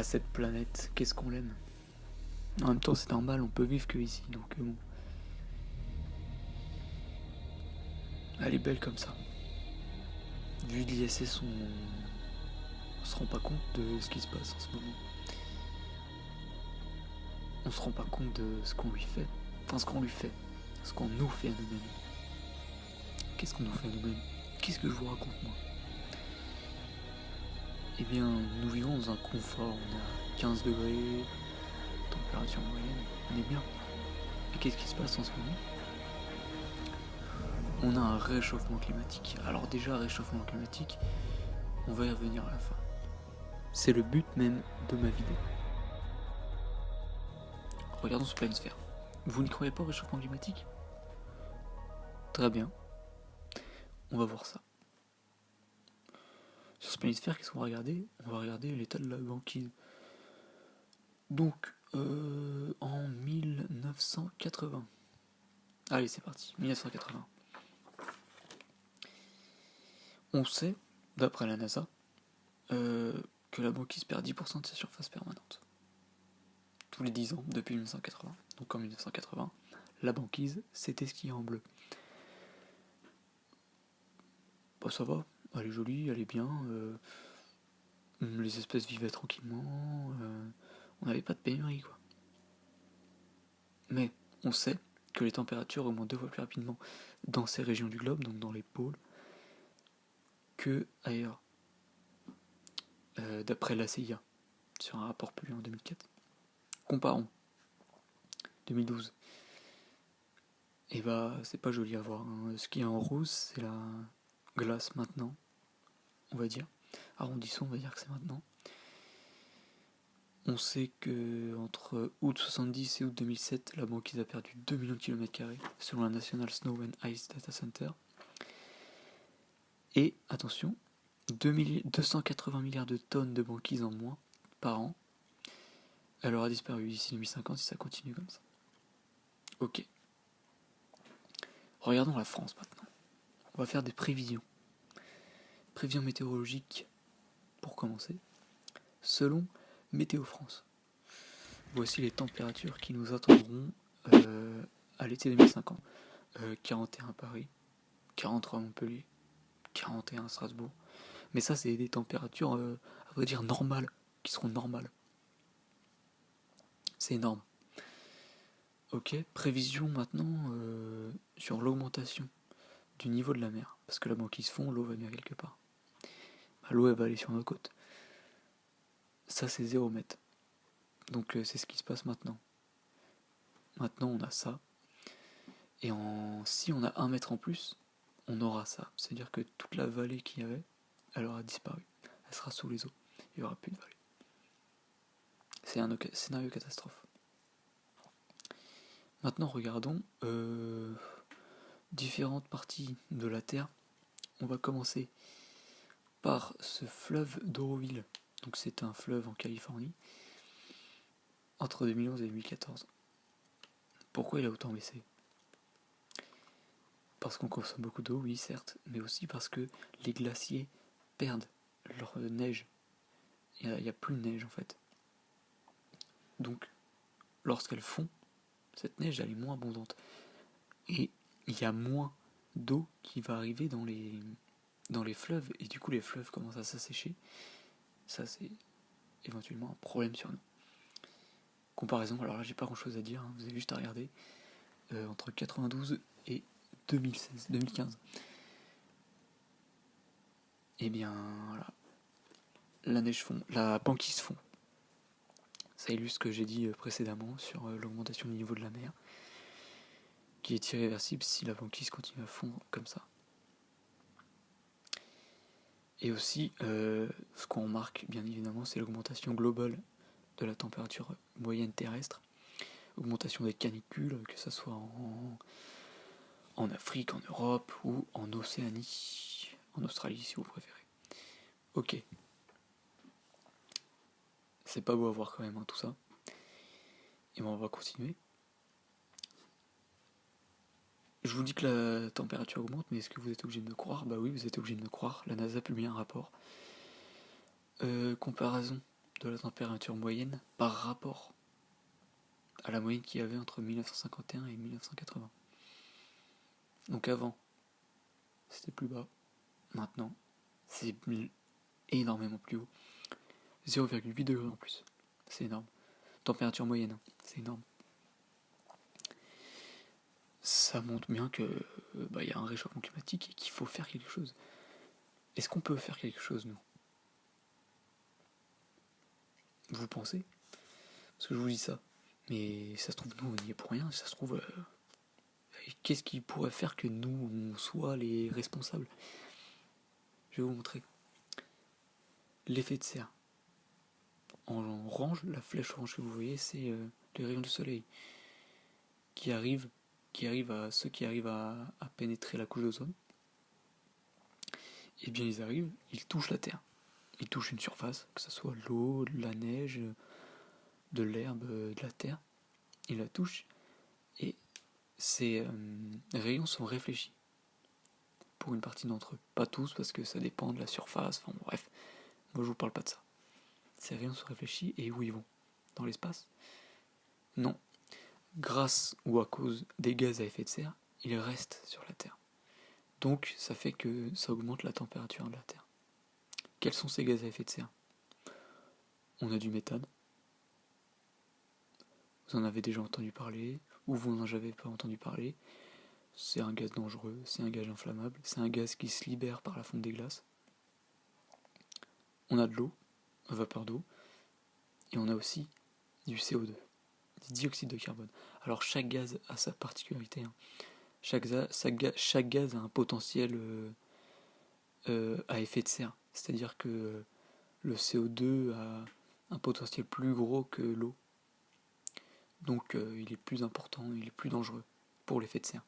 Ah, cette planète, qu'est-ce qu'on l'aime. En même temps, c'est normal, on peut vivre que ici, donc bon. Elle est belle comme ça. Vu de l'ISS, on se rend pas compte de ce qui se passe en ce moment. On se rend pas compte de ce qu'on lui fait. Enfin, ce qu'on lui fait. Ce qu'on nous fait à nous-mêmes. Qu'est-ce qu'on nous fait à nous-mêmes? Qu'est-ce que je vous raconte, moi? Eh bien, nous vivons dans un confort. On a 15 degrés, température moyenne. On est bien. Et qu'est-ce qui se passe en ce moment? On a un réchauffement climatique. Alors déjà, réchauffement climatique, on va y revenir à la fin. C'est le but même de ma vidéo. Regardons ce planisphère. Vous n'y croyez pas au réchauffement climatique? Très bien. On va voir ça. Sur ce planisphère, qu'est-ce qu'on va regarder? On va regarder l'état de la banquise. Donc, en 1980. Allez, c'est parti. 1980. On sait, d'après la NASA, que la banquise perd 10% de sa surface permanente. Tous les 10 ans, depuis 1980. Donc en 1980, la banquise, c'était ce qui est en bleu. Bah ça va, elle est jolie, elle est bien. Les espèces vivaient tranquillement. On n'avait pas de pénurie, quoi. Mais on sait que les températures augmentent 2 fois plus rapidement dans ces régions du globe, donc dans les pôles, que ailleurs. D'après la CIA, sur un rapport publié en 2004. Comparons. 2012. Et bah, c'est pas joli à voir. Hein. Ce qui est en rose, c'est la glace maintenant, on va dire. Arrondissons, on va dire que c'est maintenant. On sait que entre août 70 et août 2007, la banquise a perdu 2 millions de km², selon la National Snow and Ice Data Center. Et, attention, 280 milliards de tonnes de banquise en moins par an. Elle aura disparu d'ici 2050 si ça continue comme ça. Ok. Regardons la France maintenant. On va faire des prévisions. Prévisions météorologiques pour commencer. Selon Météo France. Voici les températures qui nous attendront à l'été 2050. 41 à Paris, 43 à Montpellier, 41 à Strasbourg. Mais ça, c'est des températures, à vrai dire, normales, qui seront normales. C'est énorme. Ok, prévision maintenant sur l'augmentation du niveau de la mer. Parce que la banquise fond, l'eau va venir quelque part. Bah, l'eau, elle va aller sur nos côtes. Ça, c'est 0 mètre. Donc, c'est ce qui se passe maintenant. Maintenant, on a ça. Et si on a 1 mètre en plus, on aura ça. C'est-à-dire que toute la vallée qu'il y avait, elle aura disparu. Elle sera sous les eaux. Il n'y aura plus de vallée. C'est un scénario catastrophe. Maintenant, regardons différentes parties de la Terre. On va commencer par ce fleuve d'Oroville. Donc c'est un fleuve en Californie. Entre 2011 et 2014. Pourquoi il a autant baissé? Parce qu'on consomme beaucoup d'eau, oui certes, mais aussi parce que les glaciers perdent leur neige. Il n'y a plus de neige en fait. Donc, lorsqu'elles fond, cette neige elle est moins abondante. Et il y a moins d'eau qui va arriver dans les fleuves, et du coup les fleuves commencent à s'assécher. Ça c'est éventuellement un problème sur nous. Comparaison, alors là j'ai pas grand chose à dire, hein, vous avez juste à regarder. Entre 92 et 2015. Et bien voilà. La neige fond, la banquise fond. Ça illustre ce que j'ai dit précédemment sur l'augmentation du niveau de la mer, qui est irréversible si la banquise continue à fondre comme ça. Et aussi, ce qu'on remarque bien évidemment, c'est l'augmentation globale de la température moyenne terrestre, augmentation des canicules, que ce soit en Afrique, en Europe ou en Océanie, en Australie si vous préférez. Ok. C'est pas beau à voir quand même, hein, tout ça. Et bon, on va continuer. Je vous dis que la température augmente, mais est-ce que vous êtes obligé de me croire? Bah oui, vous êtes obligé de me croire. La NASA publie un rapport. Comparaison de la température moyenne par rapport à la moyenne qu'il y avait entre 1951 et 1980. Donc avant, c'était plus bas. Maintenant, c'est énormément plus haut. 0,8 degrés en plus. C'est énorme. Température moyenne, c'est énorme. Ça montre bien que y a un réchauffement climatique et qu'il faut faire quelque chose. Est-ce qu'on peut faire quelque chose, nous? Vous pensez? Parce que je vous dis ça. Mais ça se trouve, nous, on n'y est pour rien. Ça se trouve, qu'est-ce qui pourrait faire que nous, on soit les responsables? Je vais vous montrer. L'effet de serre. En orange, la flèche orange que vous voyez, c'est les rayons du soleil qui arrivent à pénétrer la couche d'ozone. Et bien ils arrivent, ils touchent la terre. Ils touchent une surface, que ce soit l'eau, de la neige, de l'herbe, de la terre. Ils la touchent et ces rayons sont réfléchis pour une partie d'entre eux. Pas tous parce que ça dépend de la surface, enfin bref, moi je vous parle pas de ça. Ces rayons sont réfléchis et où ils vont? Dans l'espace? Non. Grâce ou à cause des gaz à effet de serre, ils restent sur la Terre. Donc ça fait que ça augmente la température de la Terre. Quels sont ces gaz à effet de serre? On a du méthane. Vous en avez déjà entendu parler, ou vous n'en avez pas entendu parler. C'est un gaz dangereux, c'est un gaz inflammable, c'est un gaz qui se libère par la fonte des glaces. On a de l'eau, vapeur d'eau, et on a aussi du CO2, du dioxyde de carbone. Alors chaque gaz a sa particularité. Chaque gaz a un potentiel à effet de serre. C'est-à-dire que le CO2 a un potentiel plus gros que l'eau. Donc il est plus important, il est plus dangereux pour l'effet de serre.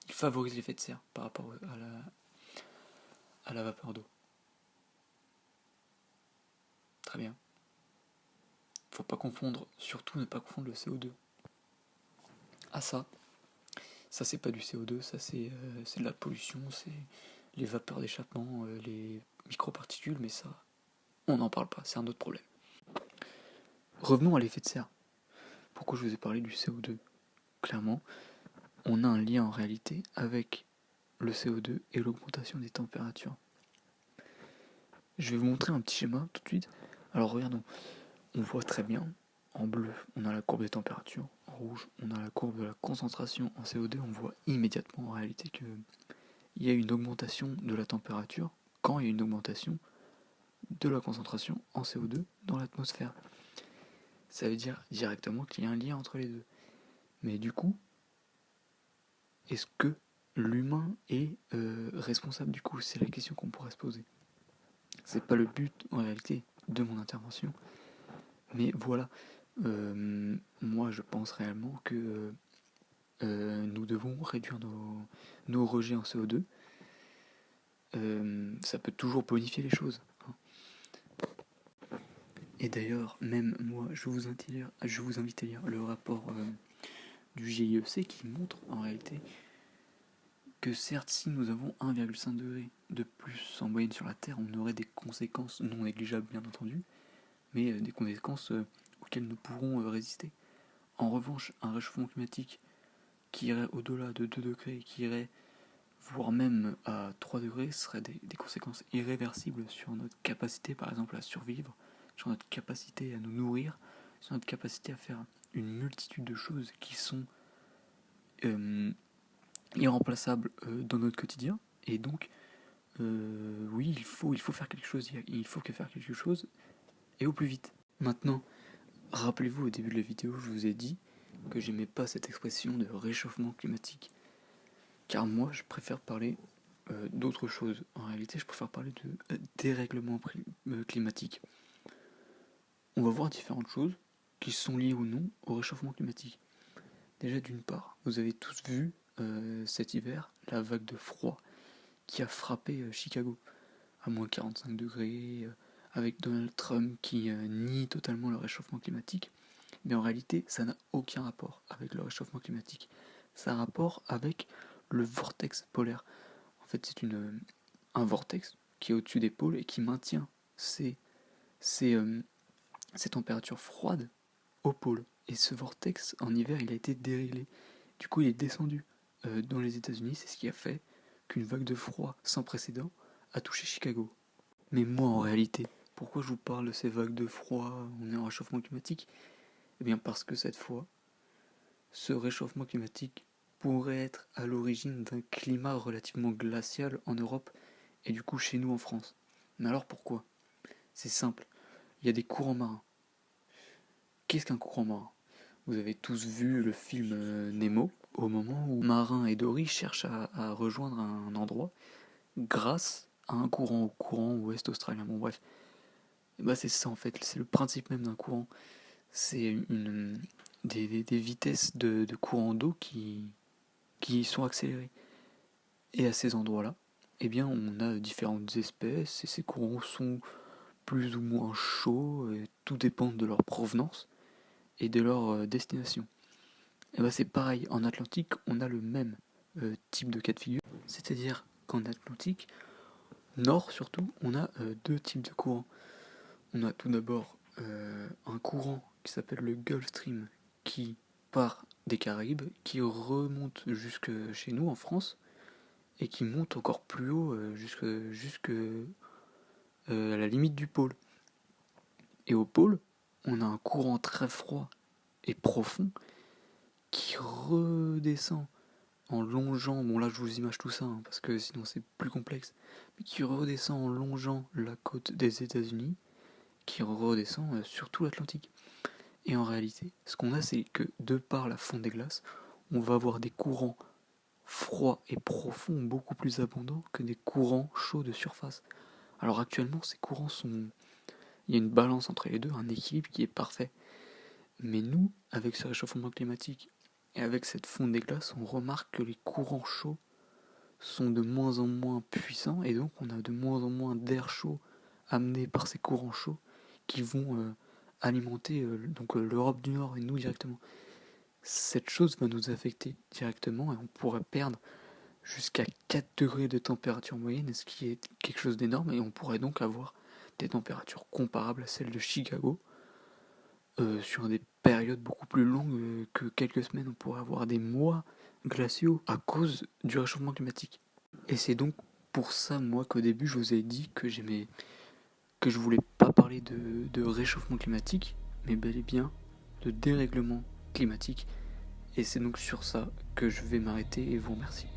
Il favorise l'effet de serre par rapport à la vapeur d'eau. Très bien. Faut pas confondre, surtout ne pas confondre le CO2. Ah ça c'est pas du CO2, ça c'est de la pollution, c'est les vapeurs d'échappement, les microparticules, mais ça, on n'en parle pas, c'est un autre problème. Revenons à l'effet de serre. Pourquoi je vous ai parlé du CO2? Clairement, on a un lien en réalité avec le CO2 et l'augmentation des températures. Je vais vous montrer un petit schéma tout de suite. Alors regardons, on voit très bien, en bleu, on a la courbe des températures, en rouge, on a la courbe de la concentration en CO2, on voit immédiatement en réalité qu'il y a une augmentation de la température quand il y a une augmentation de la concentration en CO2 dans l'atmosphère. Ça veut dire directement qu'il y a un lien entre les deux. Mais du coup, est-ce que l'humain est responsable du coup? C'est la question qu'on pourrait se poser. C'est pas le but en réalité de mon intervention. Mais voilà, moi je pense réellement que nous devons réduire nos rejets en CO2. Ça peut toujours bonifier les choses. Et d'ailleurs, même moi, je vous invite à lire le rapport du GIEC qui montre en réalité que certes, si nous avons 1,5 degré de plus en moyenne sur la Terre, on aurait des conséquences non négligeables bien entendu, mais des conséquences auxquelles nous pourrons résister. En revanche, un réchauffement climatique qui irait au-delà de 2 degrés, qui irait voire même à 3 degrés, serait des conséquences irréversibles sur notre capacité par exemple à survivre, sur notre capacité à nous nourrir, sur notre capacité à faire une multitude de choses qui sont irremplaçables dans notre quotidien. Et donc, oui, il faut faire quelque chose, il faut faire quelque chose, et au plus vite. Maintenant, rappelez-vous au début de la vidéo, je vous ai dit que j'aimais pas cette expression de réchauffement climatique. Car moi, je préfère parler d'autre chose. En réalité, je préfère parler de dérèglement climatique. On va voir différentes choses qui sont liées ou non au réchauffement climatique. Déjà, d'une part, vous avez tous vu cet hiver la vague de froid qui a frappé Chicago à moins 45 degrés, avec Donald Trump qui nie totalement le réchauffement climatique. Mais en réalité, ça n'a aucun rapport avec le réchauffement climatique. Ça a un rapport avec le vortex polaire. En fait, c'est un vortex qui est au-dessus des pôles et qui maintient ces ces températures froides au pôle. Et ce vortex, en hiver, il a été déréglé. Du coup, il est descendu dans les États-Unis. C'est ce qui a fait qu'une vague de froid sans précédent a touché Chicago. Mais moi, en réalité, pourquoi je vous parle de ces vagues de froid, on est en réchauffement climatique? Eh bien parce que cette fois, ce réchauffement climatique pourrait être à l'origine d'un climat relativement glacial en Europe et du coup chez nous en France. Mais alors pourquoi? C'est simple, il y a des courants marins. Qu'est-ce qu'un courant marin? Vous avez tous vu le film Nemo, au moment où Marin et Dory cherchent à rejoindre un endroit grâce à un courant ouest australien. Bon bref, et bah c'est ça en fait, c'est le principe même d'un courant. C'est des vitesses de courant d'eau qui sont accélérées. Et à ces endroits-là, eh bien, on a différentes espèces et ces courants sont plus ou moins chauds, et tout dépend de leur provenance et de leur destination. Et ben c'est pareil, en Atlantique, on a le même type de cas de figure, c'est-à-dire qu'en Atlantique, nord surtout, on a deux types de courants. On a tout d'abord un courant qui s'appelle le Gulf Stream, qui part des Caraïbes, qui remonte jusque chez nous en France, et qui monte encore plus haut jusque à la limite du pôle. Et au pôle, on a un courant très froid et profond qui redescend en longeant, bon là je vous image tout ça parce que sinon c'est plus complexe, mais qui redescend en longeant la côte des États-Unis, qui redescend sur tout l'Atlantique. Et en réalité, ce qu'on a, c'est que de par la fonte des glaces, on va avoir des courants froids et profonds beaucoup plus abondants que des courants chauds de surface. Alors actuellement, ces courants sont... Il y a une balance entre les deux, un équilibre qui est parfait. Mais nous, avec ce réchauffement climatique et avec cette fonte des glaces, on remarque que les courants chauds sont de moins en moins puissants et donc on a de moins en moins d'air chaud amené par ces courants chauds qui vont alimenter l'Europe du Nord et nous directement. Cette chose va nous affecter directement et on pourrait perdre jusqu'à 4 degrés de température moyenne, ce qui est quelque chose d'énorme, et on pourrait donc avoir des températures comparables à celles de Chicago sur des périodes beaucoup plus longues que quelques semaines. On pourrait avoir des mois glaciaux à cause du réchauffement climatique. Et c'est donc pour ça, moi, qu'au début, je vous ai dit que je voulais pas parler de réchauffement climatique, mais bel et bien de dérèglement climatique. Et c'est donc sur ça que je vais m'arrêter et vous remercier.